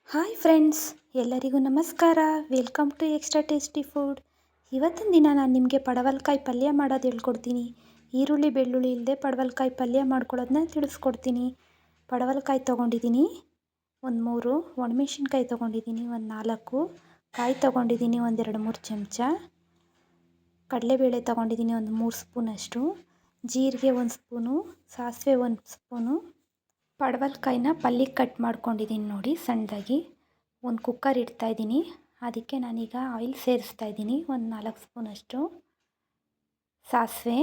Hi friends, ಎಲ್ಲರಿಗೂ ನಮಸ್ಕಾರ. Welcome to extra tasty food. ಇವತ್ತಿನ ದಿನ ನಾನು ನಿಮಗೆ ಪಡವಲಕಾಯಿ ಪಲ್ಯ ಮಾಡೋದು ಹೇಳ್ಕೊಡ್ತೀನಿ. ಈರುಳ್ಳಿ ಬೆಳ್ಳುಳ್ಳಿ ಇಲ್ಲದೆ ಪಡವಲಕಾಯಿ ಪಲ್ಯ ಮಾಡ್ಕೊಳ್ಳೋದನ್ನ ತಿಳಿಸ್ಕೊಡ್ತೀನಿ. ಪಡವಲಕಾಯಿ ತೊಗೊಂಡಿದ್ದೀನಿ, ಒಂದು 3 ಒಣಮೆಣ್ಸಿನ್ಕಾಯಿ ತೊಗೊಂಡಿದ್ದೀನಿ, ಒಂದು 4 ಕಾಯಿ ತೊಗೊಂಡಿದ್ದೀನಿ, ಒಂದು 2-3 ಚಮಚ ಕಡಲೆಬೇಳೆ ತೊಗೊಂಡಿದ್ದೀನಿ, ಒಂದು 3 ಸ್ಪೂನಷ್ಟು ಜೀರಿಗೆ, 1 ಸ್ಪೂನು ಸಾಸಿವೆ, 1 ಸ್ಪೂನು. ಪಡವಲಕಾಯಿನ ಪಲ್ಯಕ್ಕೆ ಕಟ್ ಮಾಡ್ಕೊಂಡಿದ್ದೀನಿ ನೋಡಿ ಸಣ್ಣದಾಗಿ. ಒಂದು ಕುಕ್ಕರ್ ಇಡ್ತಾಯಿದ್ದೀನಿ, ಅದಕ್ಕೆ ನಾನೀಗ ಆಯಿಲ್ ಸೇರಿಸ್ತಾ ಇದ್ದೀನಿ. ಒಂದು 4 ಸ್ಪೂನಷ್ಟು ಸಾಸಿವೆ,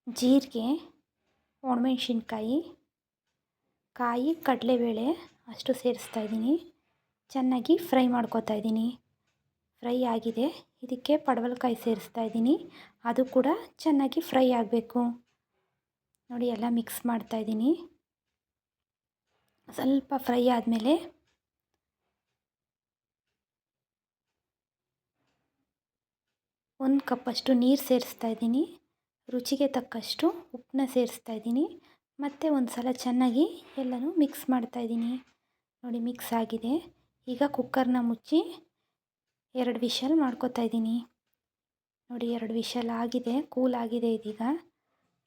ಜೀರಿಗೆ, ಒಣಮೆಣ್ಸಿನ್ಕಾಯಿ, ಕಾಯಿ, ಕಡಲೆಬೇಳೆ ಅಷ್ಟು ಸೇರಿಸ್ತಾ ಇದ್ದೀನಿ. ಚೆನ್ನಾಗಿ ಫ್ರೈ ಮಾಡ್ಕೊತಾ ಇದ್ದೀನಿ. ಫ್ರೈ ಆಗಿದೆ, ಇದಕ್ಕೆ ಪಡವಲಕಾಯಿ ಸೇರಿಸ್ತಾ ಇದ್ದೀನಿ. ಅದು ಕೂಡ ಚೆನ್ನಾಗಿ ಫ್ರೈ ಆಗಬೇಕು ನೋಡಿ. ಎಲ್ಲ ಮಿಕ್ಸ್ ಮಾಡ್ತಾಯಿದ್ದೀನಿ. ಸ್ವಲ್ಪ ಫ್ರೈ ಆದಮೇಲೆ ಒಂದು ಕಪ್ಪಷ್ಟು ನೀರು ಸೇರಿಸ್ತಾ ಇದ್ದೀನಿ. ರುಚಿಗೆ ತಕ್ಕಷ್ಟು ಉಪ್ಪನ್ನ ಸೇರಿಸ್ತಾ ಇದ್ದೀನಿ. ಮತ್ತು ಒಂದು ಸಲ ಚೆನ್ನಾಗಿ ಎಲ್ಲನೂ ಮಿಕ್ಸ್ ಮಾಡ್ತಾಯಿದ್ದೀನಿ ನೋಡಿ. ಮಿಕ್ಸ್ ಆಗಿದೆ. ಈಗ ಕುಕ್ಕರ್ನ ಮುಚ್ಚಿ 2 ವಿಷಲ್ ಮಾಡ್ಕೊತಾ ಇದ್ದೀನಿ ನೋಡಿ. 2 ವಿಷಲ್ ಆಗಿದೆ, ಕೂಲ್ ಆಗಿದೆ ಇದೀಗ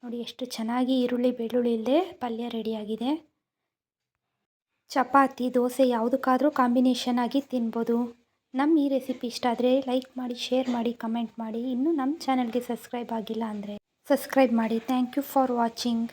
ನೋಡಿ. ಎಷ್ಟು ಚೆನ್ನಾಗಿ ಈರುಳ್ಳಿ ಬೆಳ್ಳುಳ್ಳಿ ಇಲ್ಲದೆ ಪಲ್ಯ ರೆಡಿಯಾಗಿದೆ. ಚಪಾತಿ, ದೋಸೆ ಯಾವುದಕ್ಕಾದರೂ ಕಾಂಬಿನೇಷನ್ ಆಗಿ ತಿನ್ಬೋದು. ನಮ್ಮ ಈ ರೆಸಿಪಿ ಇಷ್ಟ ಆದರೆ ಲೈಕ್ ಮಾಡಿ, ಶೇರ್ ಮಾಡಿ, ಕಮೆಂಟ್ ಮಾಡಿ. ಇನ್ನೂ ನಮ್ಮ ಚಾನಲ್ಗೆ ಸಬ್ಸ್ಕ್ರೈಬ್ ಆಗಿಲ್ಲ ಅಂದರೆ ಸಬ್ಸ್ಕ್ರೈಬ್ ಮಾಡಿ. Thank you for watching.